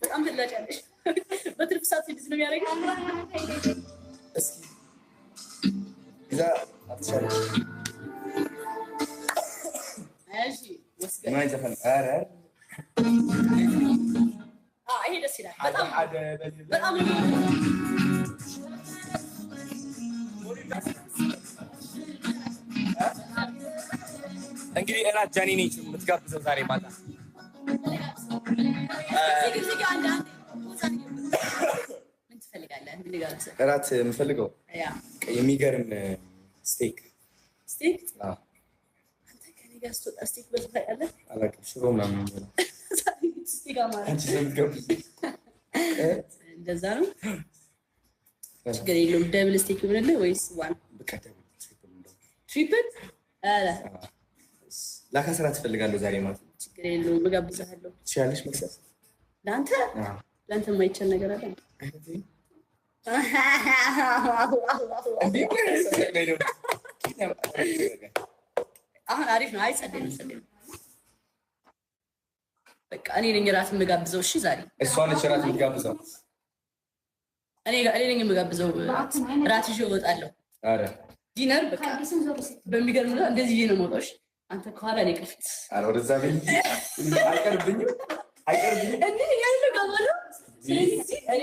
በጣም ትላጫለሽ በትርፍ ሰዓት እንደዚህ ነው የሚያደርገው እስኪ እዛ አትቻለ እሺ ወስገ ማን ዘፈን አረ ይሄ ደስ ይላል በጣም በጣም እንግዲህ እራት ጃኒ ነች የምትጋብዘው ዛሬ ማታ ምን ትፈልጋለህ ምን ልጋብዝ እራት የምፈልገው የሚገርም ስቴክ አንተ ከኔ ጋር ስትወጣ ስቴክ በልተህ ታውቃለህ አላውቅም ሽሮ ምናምን ነው ስቴክ አማራ አንቺ የምትጋብዝ እንደዛ ነው ችግር የለውም ደብል ስቴክ ይሆንልህ ወይስ ዋን በቃ ትሪፕል አለ ላካስራ ትፈልጋለህ ዛሬ ማለት ችግር የለውም እጋብዝሃለሁ ትችያለሽ መክሰስ ለአንተ የማይቻል ነገር አለ አሁን አሪፍ ነው አይጸደም በቃ እኔ ነኝ እራት የምጋብዘው እሺ ዛሬ እሷ ነች እራት የምትጋብዘው እኔ ነኝ የምጋብዘው እራት ይዤ እወጣለሁ አረ ዲነር በቃ በሚገርም ነው እንደዚህ ነው የምወጣው አንተ ከኋላ ላይ ቅርፊት አረ ወደዛ ቤት አይቀርብኝም እንዴ ያለው ጋማሎ ስለዚህ እኔ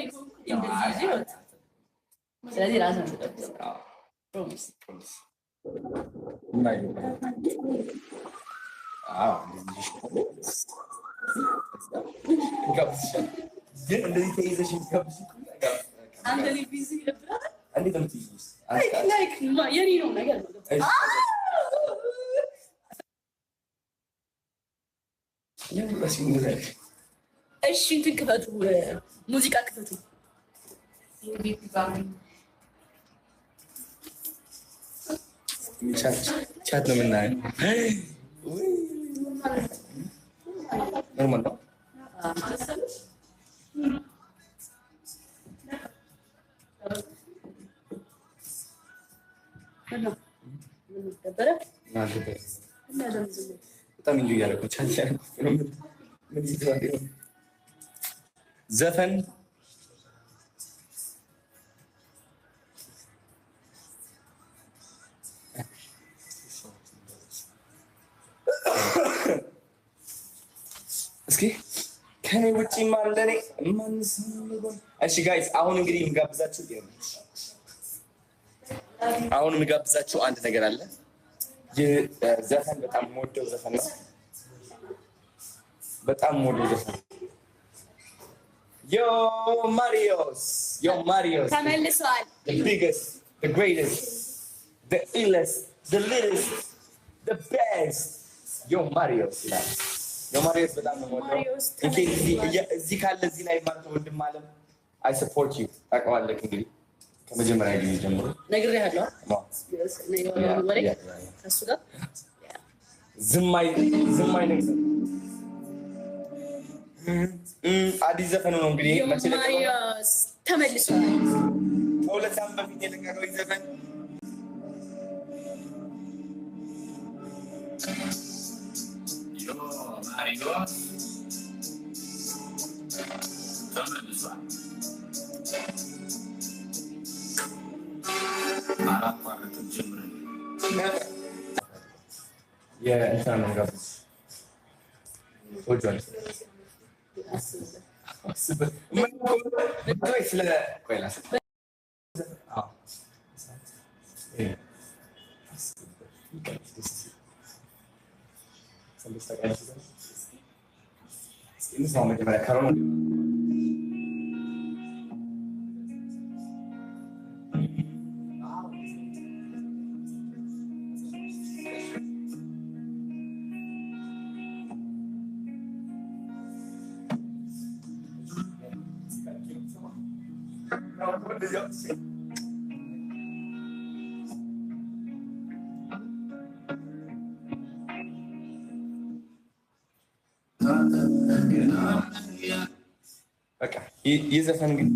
እንደዚህ ይወጣ ስለዚህ ራስን ፕሮሚስ ናይ ግን እንደዚህ ተይዘሽ ጋብዝ አንተ ቢዚ ይብራል እንዴት ነው ትይዝ ላይክ የኔ ነው ነገር ነው እሺ እንትን ክፈቱ ሙዚቃ ክፈቱ ቻት ነው የምናየው ኖርማል ነው በጣም እንጂ እያደረኩ ቻት ምን ይዘዋል ዘፈን እስኪ ከኔ ውጪ ማለኔ ማንስ ነው እሺ ጋይስ አሁን እንግዲህ የምጋብዛችሁ አንድ ነገር አለ ዘፈን በጣም ሞደው ዘፈን ነው በጣም ሞደው ዘፈን Yo Marios ተመልሷል the biggest the greatest the illest the littlest the best Yo Marios በጣም ነው ሞደው እዚህ ካለ እዚህ ላይ ማለት ወንድም አለም I support you ታውቀዋለህ እንግዲህ ከመጀመሪያ ጊዜ ጀምሮ ነግሬሃለሁ ወሬ ከሱ ጋር ዝማይ ነገር አዲስ ዘፈን ነው እንግዲህ ማሪዮስ ተመልሷል ከሁለት ዓመት በፊት የለቀቀው ዘፈን ማሪዮስ ተመልሷል አራት ጀምረን የእንትና ነው ጋር ወጆል ምን ነው ስለ ቆይላስ በቃ የዘፈን ግን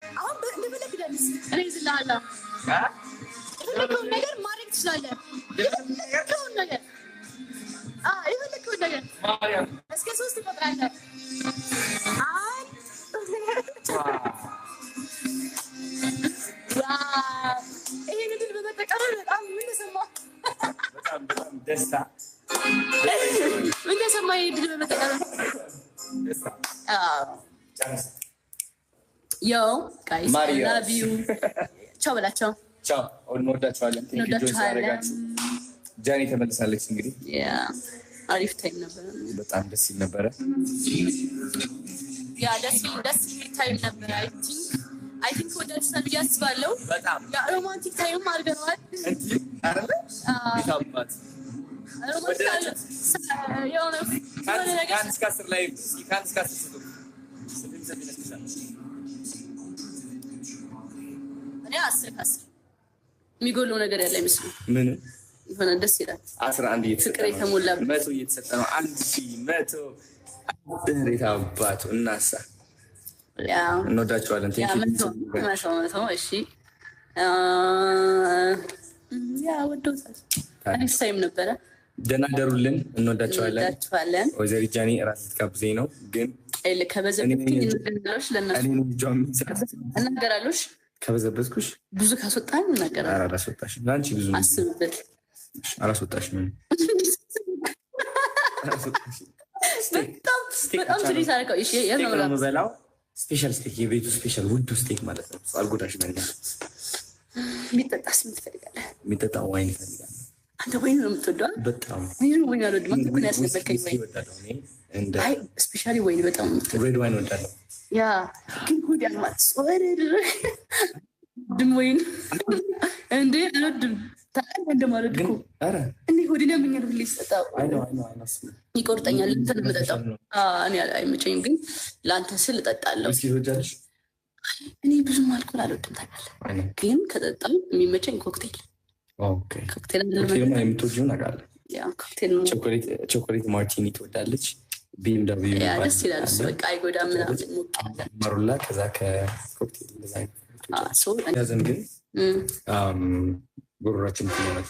አሁን እንደፈለክ ደልስ እኔ ዝላላ የፈለከውን ነገር ማድረግ ትችላለህ። የፈለከውን ነገር የፈለከውን ነገር እስከ 3 ትቆጥራለህ። ይሄን ድል በመጠቀም በጣም ምን ተሰማህ? በጣም ደስታ ምን ተሰማህ? ይሄን ድል በመጠቀም ደስታ ዮ ጋይስ አይ ላቭ ዩ ቻው በላቸው። ቻው እንወዳችኋለን። ጃኒ ተመልሳለች። እንግዲህ አሪፍ ታይም ነበረ። በጣም ደስ ይል ነበረ። ደስ የሚል ታይም ነበረ። አይ ቲንክ ወዳችሁታል ብዬ አስባለሁ። በጣም ሮማንቲክ ታይም አድርገነዋል። እኔ 10 ከ10 የሚጎለው ነገር ያለ አይመስልም። ምን የሆነ ደስ ይላል። 11 ፍቅር የተሞላበት 100 እየተሰጠ ነው። 1100 ድሬት አባቱ እናሳ እንወዳቸዋለን። እሺ ወዶታል። አሪፍ ታይም ነበረ። ደህና ደሩልን። እንወዳቸዋለን። ወይዘሪት ጃኒ እራት ልትጋብዘኝ ነው ግን ከበዘብኝ እናገራለሽ። ከበዘበዝኩሽ ብዙ ካስወጣኝ እናገራለሁ። አላስወጣሽም። ለአንቺ ብዙ አስብበት። አላስወጣሽም። በጣም ትሪስ አደረገው። የምበላው ስፔሻል ስቴክ፣ የቤቱ ስፔሻል ውዱ ስቴክ ማለት ነው። አልጎዳሽም። የሚጠጣስ ምን ትፈልጋለህ? የሚጠጣ ዋይን ይፈልጋል። አንተ ወይን ነው የምትወደው? በጣም ወይን አልወድም። አንተ እኮ ነው ያስነበርከኝ ወይን። ስፔሻሊ ወይን በጣም ሬድ ዋይን እወዳለሁ። ያ ግን ጉድ ያልማት ድም ወይን እንዴ አልወድም። ታዲያ እንደማለት እኮ እኔ ሆዴን ያመኛል ሁሌ ስጠጣው ይቆርጠኛል። እንትን የምጠጣው እኔ አይመቸኝም፣ ግን ለአንተ ስል እጠጣለሁ። እኔ ብዙም አልኮል አልወድም ታውቃለህ፣ ግን ከጠጣም የሚመቸኝ ኮክቴል የምትወጂውን አውቃለሁ። ቾኮሌት ማርቲኒ ትወዳለች። ቢኤምደብሊው ደስ ይላል። በቃ አይጎዳም ምናምን ማሩላ ከዛ ከኮክቴል ያዘን ግን ጉሮሯችን ትሆናል።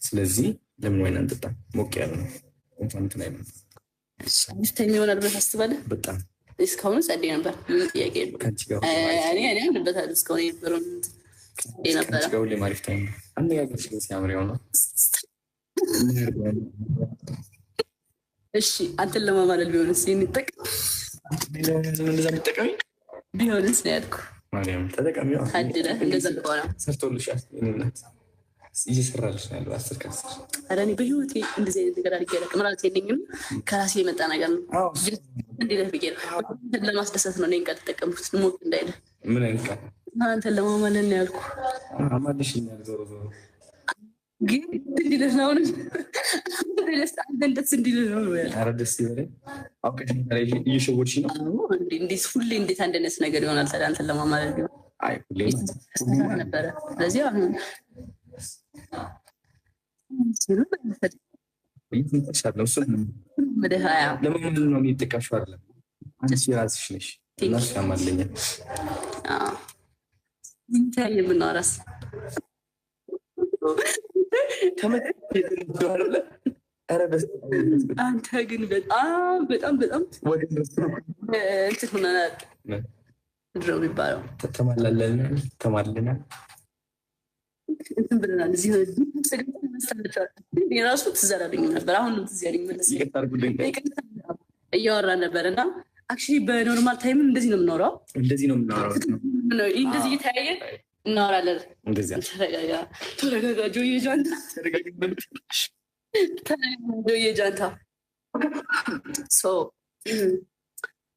ስለዚህ ለምን ወይን አንጠጣ? ሞቅ ያለ ነው። እንትን አይነት ተኛ ይሆናል ብለህ ታስባለህ? በጣም እስካሁን ጸዴ ነበር። ምን ጥያቄ የለውም። እኔ አንበታለሁ እስካሁን የነበረውን ነበረ። ሁሌ ማሪፍ ታይም አነጋገርሽ ግን ሲያምር የሆነ እሺ አንተን ለማማለል ቢሆንስ የሚጠቅም እንደዛ የሚጠቀሚ ቢሆንስ ነው ያልኩ። ማርያም ተጠቃሚ ታድለ እንደዛ ከሆነ ሰርቶልሻል። እየሰራልሽ ነው ያለው 10 ከ10። ኧረ እኔ በህይወቴ እንደዚህ አይነት ነገር አድርጌ አላውቅም። ራሴ የለኝም ከራሴ የመጣ ነገር ነው። እንዴት ብዬ ነው ለማስደሰት ነው እኔን ቃል ተጠቀምኩት። ሞቅ እንዳይለ ምን አይነት ቃል አንተን ለማማለል ነው ያልኩ። አማልሽ ነው ዞሮ ዞሮ ግን እንዲልህ ነው አሁን አንተን ደስ እንዲልህ ነው ያልኩ። ኧረ ደስ ይበለኝ። አውቀሽ እየሸወድሽ ነው። እንዴት ሁሌ እንዴት አንድ አይነት ነገር ይሆናል ታዲያ አንተን ለማማለል ነው። አይ ሁሌ ነበረ። ስለዚህ አሁን ለምን ነው የሚጠቃሽው? አይደለም አንቺ ራስሽ ነሽ እና ያማለኛል። የምናወራስ አንተ ግን በጣም በጣም በጣም እንትን ሆነናል። ምንድን ነው የሚባለው? ተማለናል እንትን ብለናል። እዚህ የራሱ ትዝ አላለኝም ነበር። አሁን ነው ትዝ ያለኝ። መለስ እያወራን ነበር እና አክቹዋሊ በኖርማል ታይም እንደዚህ ነው የምናወራው። እንደዚህ እየተያየን እናወራለን። ተረጋጋ ጆዬ ጃንታ፣ ጆዬ ጃንታ።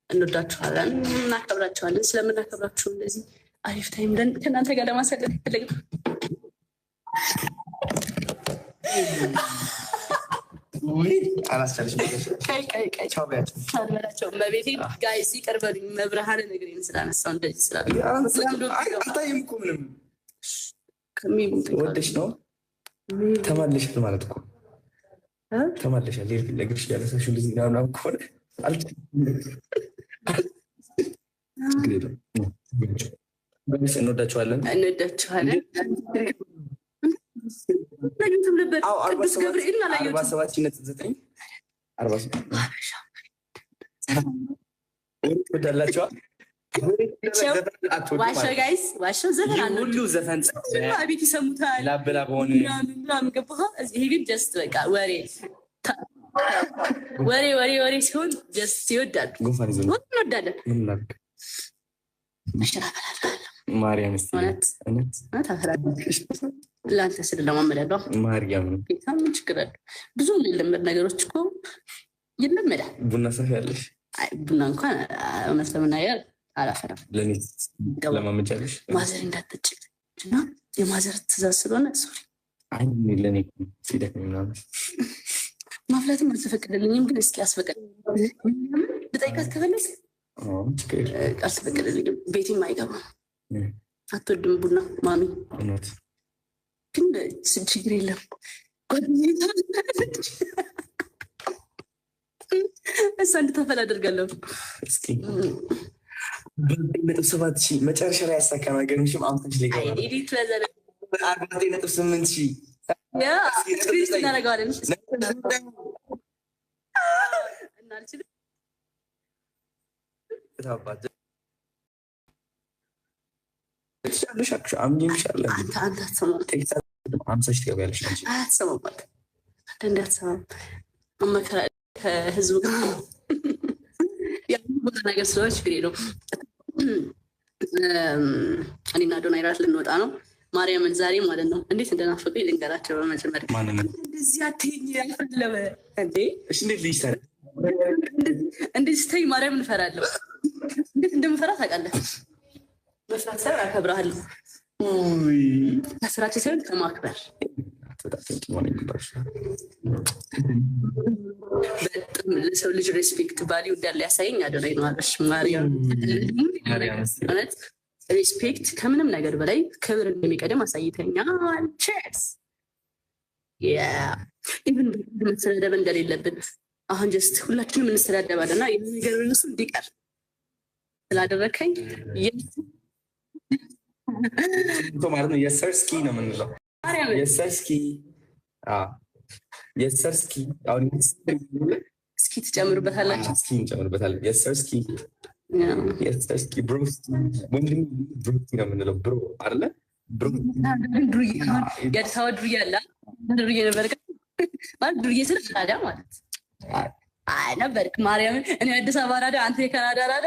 እንወዳችኋለን፣ እናከብራችኋለን። ስለምናከብራችሁ እንደዚህ አሪፍ ታይም ብለን ከእናንተ ጋር ለማሳለፍ ይፈልግ አላስቻለሽም። መቤቴ ጋይስ ይቅር በሉኝ። መብርሃን እግሬን ስላነሳው እንደዚህ ስላልታይም እኮ ምንም ወደሽ ነው ተማለሻል ማለት እኮ ተማለሻል። ለግርሽ ያነሳሽ እንደዚህ ምናምን ከሆነ እንወዳችኋለን። ቅዱስ ገብርኤል አላየሁትም። 47.9 ወዳላችኋ ዋሻው ጋይስ ዋሻው ዘፈን ሁሉ ዘፈን አቤት ይሰሙታል። ላበላ በሆነ ምናምን ገባህ። ይሄ ግን ጀስት በቃ ወሬ ሲሆን ጀስት ይወዳሉ። እንወዳለን። ማርያም ለአንተ ስል ለማመዳለሁ ማርያም ጌታ ምን ችግር አለ? ብዙ የለመድ ነገሮች እኮ ይለመዳል። ቡና ሰፊ ያለሽ ቡና እንኳን እውነት ለመናገር አላፈራም። ለማመጃለሽ ማዘር እንዳትጠጭ እና የማዘር ትእዛዝ ስለሆነ ሶሪ ለእኔ ሲደክም ምናምን ማፍላትም አልተፈቀደልኝም። ግን እስኪ አስፈቀድ ልጠይቃት ከፈለግ አልተፈቀደልኝም። ቤቴም አይገባም። አትወድም ቡና ማሚ ግን ችግር የለም። እሷ እንድታፈል አደርጋለሁ። እስኪ 7,000 መጨረሻ ላይ ያሳካን ነገርሽም አምታች ላይ 49,800 እናደርገዋለን። ከህዝቡ ጋር ነገር ስለሆነ ችግር የለውም። እኔና ዶናይ ራት ልንወጣ ነው። ማርያምን ዛሬ ማለት ነው እንዴት እንደናፈቁኝ ልንገራቸው። በመጀመሪያ እንደዚህ አትይኝ ያልፈለበ እንዴ እንዴት ስተይ ማርያምን እፈራለሁ። እንዴት እንደምፈራ ታውቃለህ? መስራት ሰር አከብርሃለሁ። ከስራቸው ሳይሆን ከማክበር በጣም ለሰው ልጅ ሬስፔክት ቫሊዩ እንዳለ ያሳየኝ አደረኝ ነው አለሽ ማርያም። እውነት ሬስፔክት ከምንም ነገር በላይ ክብር እንደሚቀደም አሳይተኛል። ቼርስ ኢቭን መሰዳደብ እንደሌለብን አሁን ጀስት ሁላችንም እንሰዳደባለና ይህ ነገር እነሱ እንዲቀር ስላደረከኝ ማለት ነው። የሰርስኪ ነው የምንለው። የሰርስኪ አሁን እስኪ ትጨምሩበታላችሁ። እስኪ እንጨምርበታለን። የሰርስኪ ብሮስኪ ወንድም ብሮስኪ ነው የምንለው። ብሮ አይደለ? የአዲስ አበባ ዱርዬ አለ። ዱርዬ ነበር ማለት ዱርዬ ስል ታዲያ ማለት ነበርክ። ማርያምን እኔ አዲስ አበባ ናዳ፣ አንተ የካናዳ ናዳ።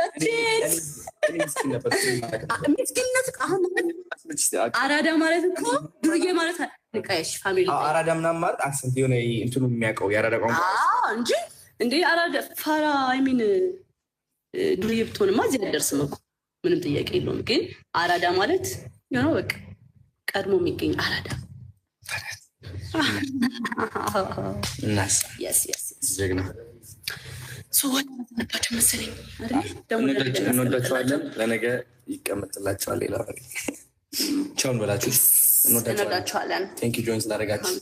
ምስኪንነት አሁን አራዳ ማለት እኮ ዱርዬ ማለት ንቃሽ ፋሚሊ አራዳ ምናምን ማለት አክሰንት የሆነ እንትኑ የሚያውቀው የአራዳ ቋንቋ እንጂ እንዴ አራዳ ፋራ አይሚን ዱርዬ ብትሆንማ እዚህ አልደርስም እኮ ምንም ጥያቄ የለውም። ግን አራዳ ማለት የሆነ በቃ ቀድሞ የሚገኝ አራዳ እናስ ጀግና ሰዎች መሰለኝ እንወዳቸዋለን። ለነገ ይቀመጥላቸዋል። ሌላ ቻውን በላችሁ። እንወዳቸዋለን። ቴንክ ዩ ጆይን ስላደረጋችሁ